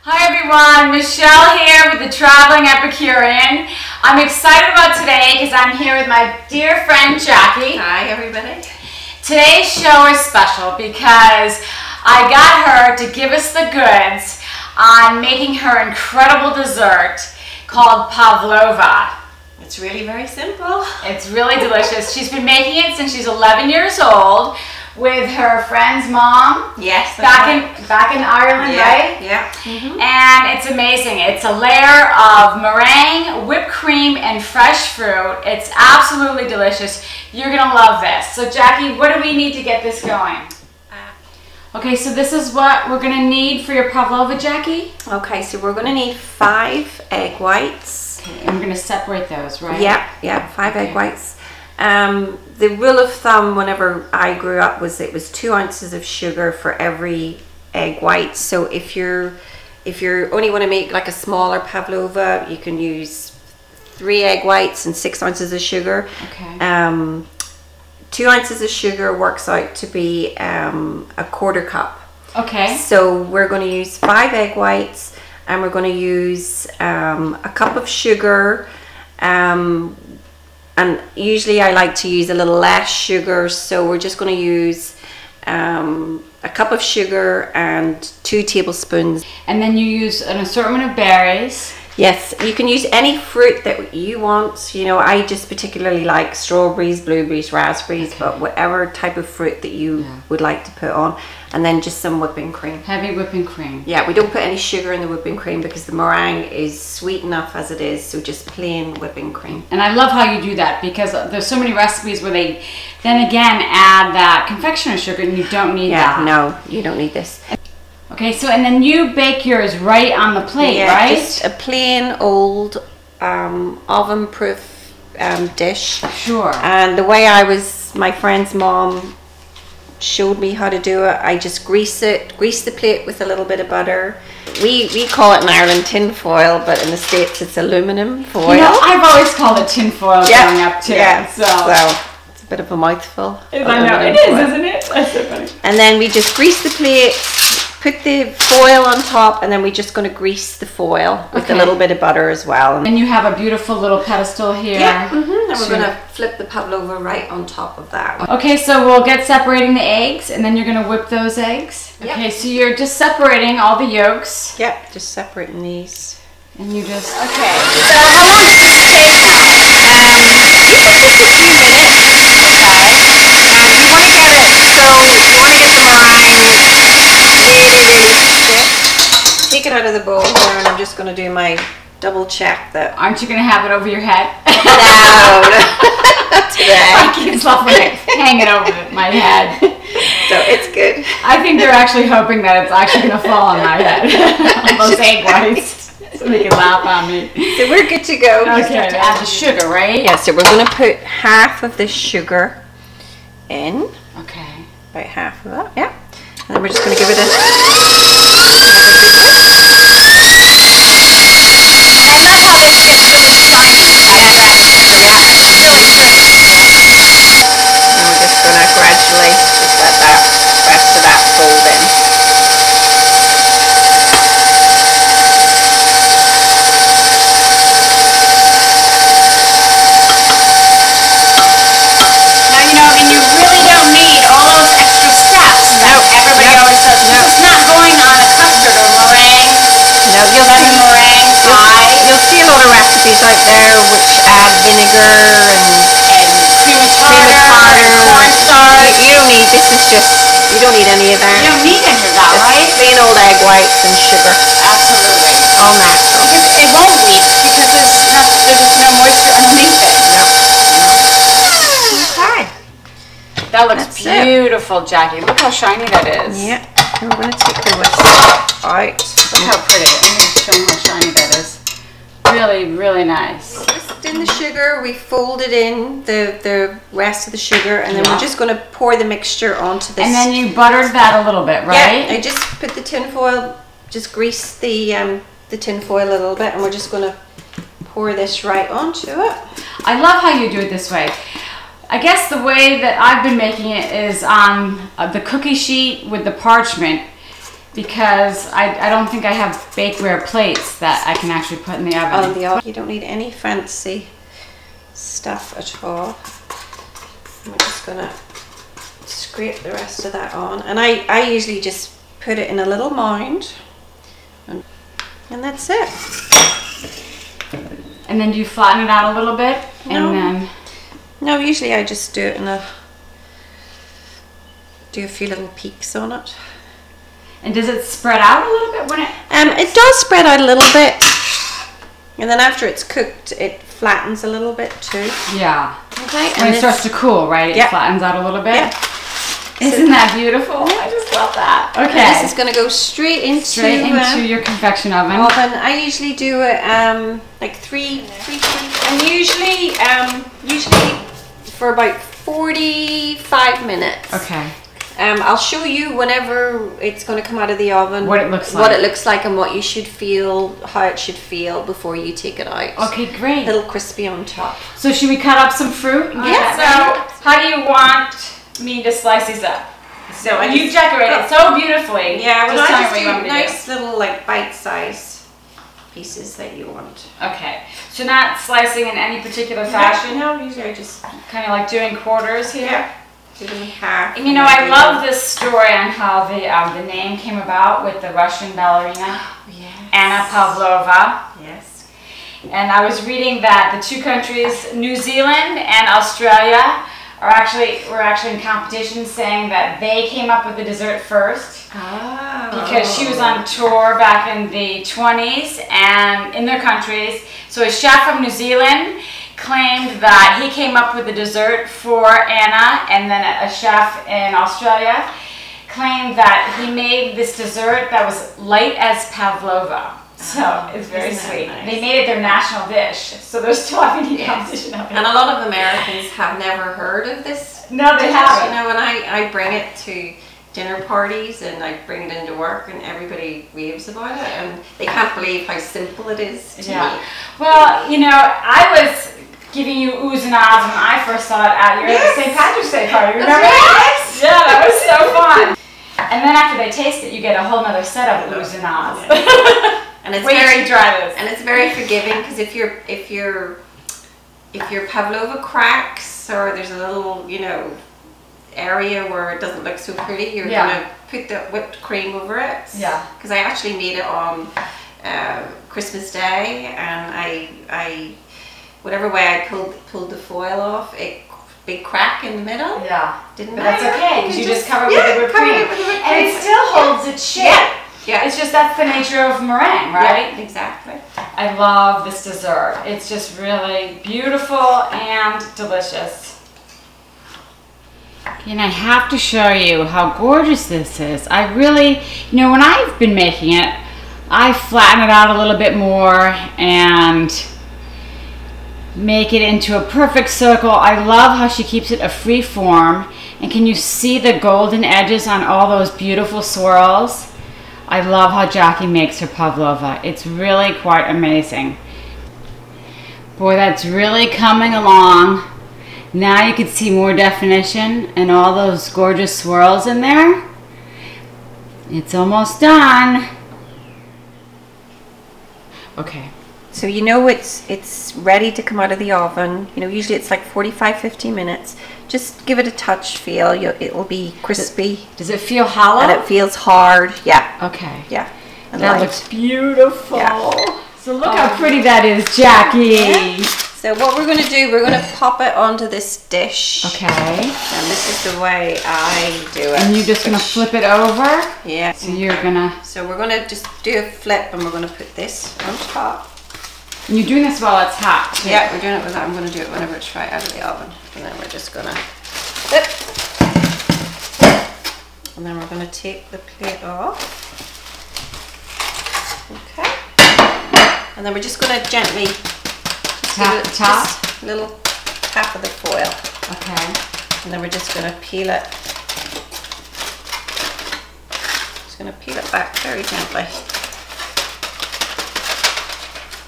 Hi everyone, Michelle here with the Traveling Epicurean. I'm excited about today because I'm here with my dear friend Jacqui. Hi everybody. Today's show is special because I got her to give us the goods on making her incredible dessert called Pavlova. It's really very simple. It's really delicious. She's been making it since she's 11 years old with her friend's mom. Yes. Back in Ireland, yeah, right? Yeah. And it's amazing. It's a layer of meringue, whipped cream, and fresh fruit. It's absolutely delicious. You're gonna love this. So Jacqui, what do we need to get this going? Okay, so this is what we're gonna need for your pavlova, Jacqui. Okay, so we're gonna need 5 egg whites. Okay, and we're gonna separate those, right? Yeah, 5 egg whites. The rule of thumb whenever I grew up was it was 2 ounces of sugar for every egg white. So if you only want to make like a smaller pavlova, you can use 3 egg whites and 6 ounces of sugar. Okay. 2 ounces of sugar works out to be a quarter cup. Okay. So we're going to use 5 egg whites and we're going to use a cup of sugar. And usually I like to use a little less sugar, so we're just going to use a cup of sugar and 2 tablespoons. And then you use an assortment of berries. Yes, you can use any fruit that you want. You know, I just particularly like strawberries, blueberries, raspberries, but whatever type of fruit that you would like to put on. And then just some whipping cream. Heavy whipping cream. Yeah, we don't put any sugar in the whipping cream because the meringue is sweet enough as it is, so just plain whipping cream. And I love how you do that because there's so many recipes where they then again add that confectioner's sugar and you don't need that. Yeah, no, you don't need this. Okay, so and then you bake yours right on the plate, right? Just a plain old oven-proof dish. Sure. And the way my friend's mom showed me how to do it, I just grease the plate with a little bit of butter. We call it in Ireland tin foil, but in the States it's aluminum foil. You know, I've always called it tin foil growing up too. Yeah, so it's a bit of a mouthful. I know, it is, isn't it? That's so funny. And then we just grease the plate, put the foil on top, and then we're just going to grease the foil with a little bit of butter as well. And you have a beautiful little pedestal here. Yeah, and we're going to flip the pavlova right on top of that. Okay, so we'll get separating the eggs, and then you're going to whip those eggs. Yep. Okay, so you're just separating all the yolks. Yep, just separating these. And you just... Okay, so how long does this take now? Usually just a few minutes. Okay. You want to get it, so you want to get the meringue really thick. Take it out of the bowl here, and I'm just going to do my double check that. Aren't you going to have it over your head? No, not today. I keep hanging over my head. So it's good. I think they're actually hoping that it's actually going to fall on my head. Those egg whites. So they can laugh at me. So we're good to go. Okay, to add the sugar, right? Yeah, so we're going to put half of this sugar in. Okay. About half of that, yeah. And then we're just going to give it a... I love how this gets really shiny. Yeah, it's really pretty. And we're just going to gradually just let that rest of that fold in. Now, you know, and you really don't need all those extra steps. No, everybody always says, no, it's not going on a custard or meringue. No, you'll see meringue pie. You'll see a lot of recipes out there which add vinegar and cream of tartar, cornstarch. You don't need, this is just, you don't need any of that. You don't need any of that, right? Plain old egg whites and sugar. Absolutely. All natural. Because it won't leak because there's just no moisture underneath it. No. Okay. That looks beautiful, Jacqui. Look how shiny that is. Yeah. And we're going to take the whisk out. Look how pretty. I'm going to show you how shiny that is. Really, really nice. Whisked in the sugar, we folded in the rest of the sugar, and then we're just going to pour the mixture onto this. And then you buttered that a little bit, right? Yeah, I just put the tin foil, just grease the tin foil a little bit, and we're just going to pour this right onto it. I love how you do it this way. I guess the way that I've been making it is on the cookie sheet with the parchment. because I don't think I have bakeware plates that I can actually put in the oven. On the oven. You don't need any fancy stuff at all. I'm just gonna scrape the rest of that on, and I usually just put it in a little mound, and that's it. And then do you flatten it out a little bit? No. And then No, usually I just do it in do a few little peaks on it. and does it spread out a little bit when it? It does spread out a little bit, and then after it's cooked, it flattens a little bit too. Yeah. Okay. When it starts to cool, right? It flattens out a little bit. Yeah. Isn't that beautiful? I just love that. Okay. This is going to go straight into your convection oven. I usually do it like three, and usually for about 45 minutes. Okay. I'll show you whenever it's going to come out of the oven what it looks like. What it looks like and what you should feel, how it should feel before you take it out. Okay, great. A little crispy on top. So should we cut up some fruit? Yeah. So how do you want me to slice these up? So you decorate it so beautifully. Yeah, well, just I tell me just what you want do me to nice little like bite-size pieces that you want. Okay. So not slicing in any particular fashion? No, usually I just kind of like doing quarters here? Yeah. Do them in half. And you know, I love this story on how the name came about with the Russian ballerina, Anna Pavlova. Yes. And I was reading that the two countries, New Zealand and Australia, were actually in competition, saying that they came up with the dessert first. Oh. Because she was on tour back in the 20s and in their countries. So a chef from New Zealand claimed that he came up with the dessert for Anna, and then a chef in Australia claimed that he made this dessert that was light as pavlova. So it's very sweet. Nice? They made it their national dish, so they're still having a competition of it. And a lot of Americans have never heard of this. No, they haven't. You know, when I bring it to dinner parties and I bring it into work and everybody raves about it, and they can't believe how simple it is to make. Well, you know, I was giving you oohs and ahs when I first saw it at your St. Patrick's Day party. Remember? Yes. Yeah, that was so fun. And then after they taste it, you get a whole other set of oohs and ahs. Yeah. And it's very dry this. And it's very forgiving, because if your pavlova cracks, or there's a little, you know, area where it doesn't look so pretty, you're gonna put the whipped cream over it. Yeah. Because I actually made it on Christmas Day, and I whatever way I pulled the foil off, big crack in the middle. Yeah. Didn't matter. That's okay, because you just cover it with the whipped cream. And it still holds its shape. Yeah. Yeah. It's just that's the nature of meringue, right? Yeah, exactly. I love this dessert. It's just really beautiful and delicious. And I have to show you how gorgeous this is. I really, you know, when I've been making it, I flatten it out a little bit more and make it into a perfect circle. I love how she keeps it a free form. And can you see the golden edges on all those beautiful swirls? I love how Jacqui makes her pavlova. It's really quite amazing. Boy, that's really coming along. Now you can see more definition and all those gorgeous swirls in there. It's almost done. Okay. So you know it's ready to come out of the oven. You know, usually it's like 45-50 minutes. Just give it a touch feel. It will be crispy. Does it feel hollow? And it feels hard. Yeah. Okay. Yeah. And that looks beautiful. Yeah. So look how pretty that is, Jacqui. Yeah. So what we're going to do, we're going to pop it onto this dish. Okay. And this is the way I do it. And you're just going to flip it over? Yeah. So you're going to... So we're going to just do a flip, and we're going to put this on top. And you're doing this while it's hot, too. Yeah, we're doing it with that. I'm going to do it whenever it's right out of the oven. And then we're just going to flip. And then we're going to take the plate off. Okay. And then we're just going to gently tap just a little tap of the foil. Okay. And then we're just going to peel it. Just going to peel it back very gently.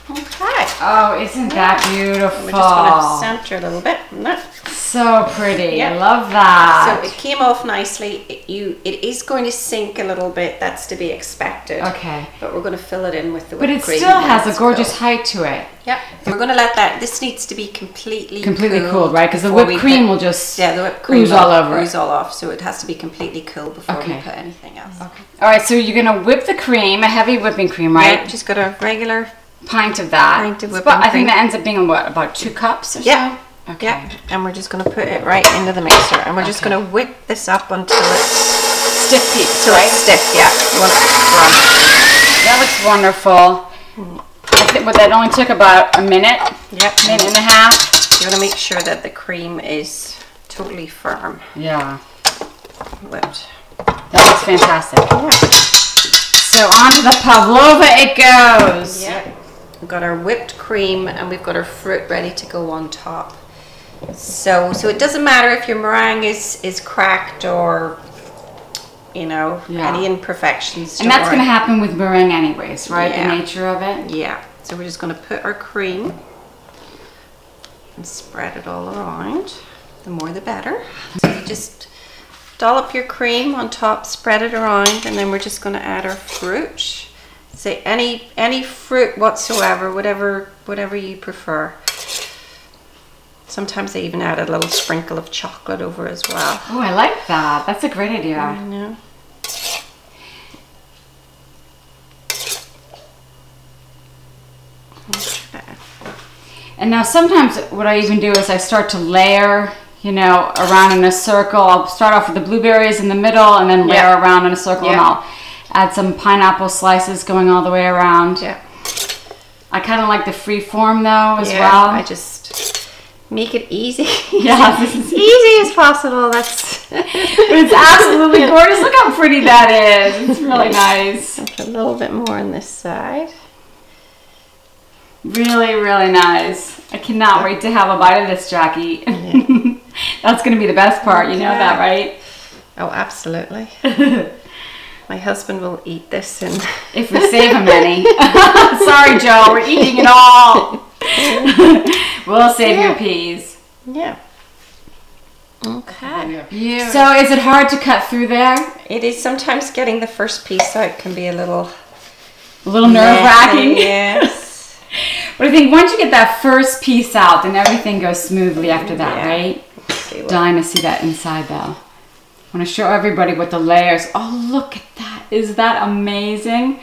Okay. Oh, isn't that beautiful? We're just going to center a little bit. So pretty. Yep. I love that. So it came off nicely. It is going to sink a little bit. That's to be expected. Okay. But we're going to fill it in with the But whipped it cream. still has a gorgeous height to it. Yep. We're going to let that. This needs to be completely cooled, right? Because the whipped cream will just the whipped cream ooze all over. Ooze all off. So it has to be completely cool before we put anything else. Okay. All right. So you're gonna whip the cream, a heavy whipping cream, right? Yeah, just got a regular pint of that. pint of whipping cream. I think that ends up being what, about 2 cups or so? Okay. Yeah. And we're just going to put it right into the mixer, and we're just going to whip this up until it's Stiff peaks, right? Stiff. Yeah. You want it strong. That looks wonderful. I think that only took about a minute. Yep. Minute and a half. You want to make sure that the cream is totally firm. Yeah. Whipped. That looks fantastic. Yeah. So onto the pavlova it goes. Yeah. We've got our whipped cream and we've got our fruit ready to go on top. So it doesn't matter if your meringue is cracked or, you know, any imperfections. And that's going to happen with meringue anyways, right? Yeah. The nature of it. Yeah. So we're just going to put our cream and spread it all around. The more the better. So you just dollop your cream on top, spread it around, and then we're just going to add our fruit. Say any fruit whatsoever, whatever you prefer. Sometimes I even add a little sprinkle of chocolate over as well. Oh, I like that. That's a great idea. I know. Okay. And now sometimes what I even do is I start to layer, you know, around in a circle. I'll start off with the blueberries in the middle and then layer around in a circle, and I'll add some pineapple slices going all the way around. Yeah. I kind of like the free form though as well. I just make it easy. Yeah, easy as possible. That's. But it's absolutely gorgeous. Look how pretty that is. It's really nice. A little bit more on this side. Really, really nice. I cannot wait to have a bite of this, Jacqui. Yeah. That's going to be the best part. You know that, right? Oh, absolutely. My husband will eat this, and if we save him any. Sorry, Joe, we're eating it all. We'll save you a piece. Yeah. Okay. So is it hard to cut through there? It is. Sometimes getting the first piece out can be a little nerve-wracking. Yes. But I think once you get that first piece out, then everything goes smoothly after that, right? Dying to see that inside though. I want to show everybody what the layers. Oh, look at that. Is that amazing?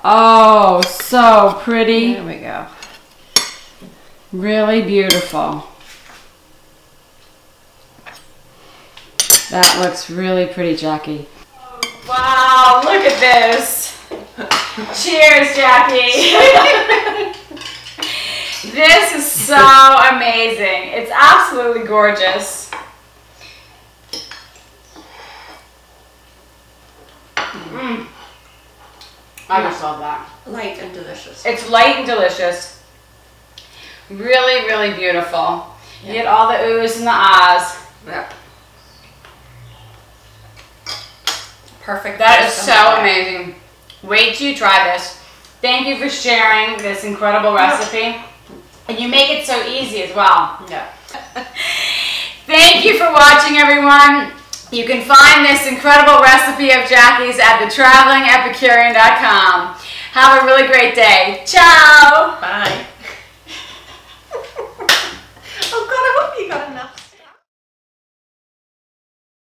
Oh, so pretty. There we go. Really beautiful. That looks really pretty, Jacqui. Oh, wow, look at this. Cheers, Jacqui. This is so amazing. It's absolutely gorgeous. I just love that. Light and delicious. It's light and delicious. Really, really beautiful. You get all the oohs and the ahs. Yeah. Perfect. That is so amazing. Wait till you try this. Thank you for sharing this incredible recipe. And you make it so easy as well. Yeah. Thank you for watching, everyone. You can find this incredible recipe of Jacqui's at thetravelingepicurean.com. Have a really great day. Ciao. Bye.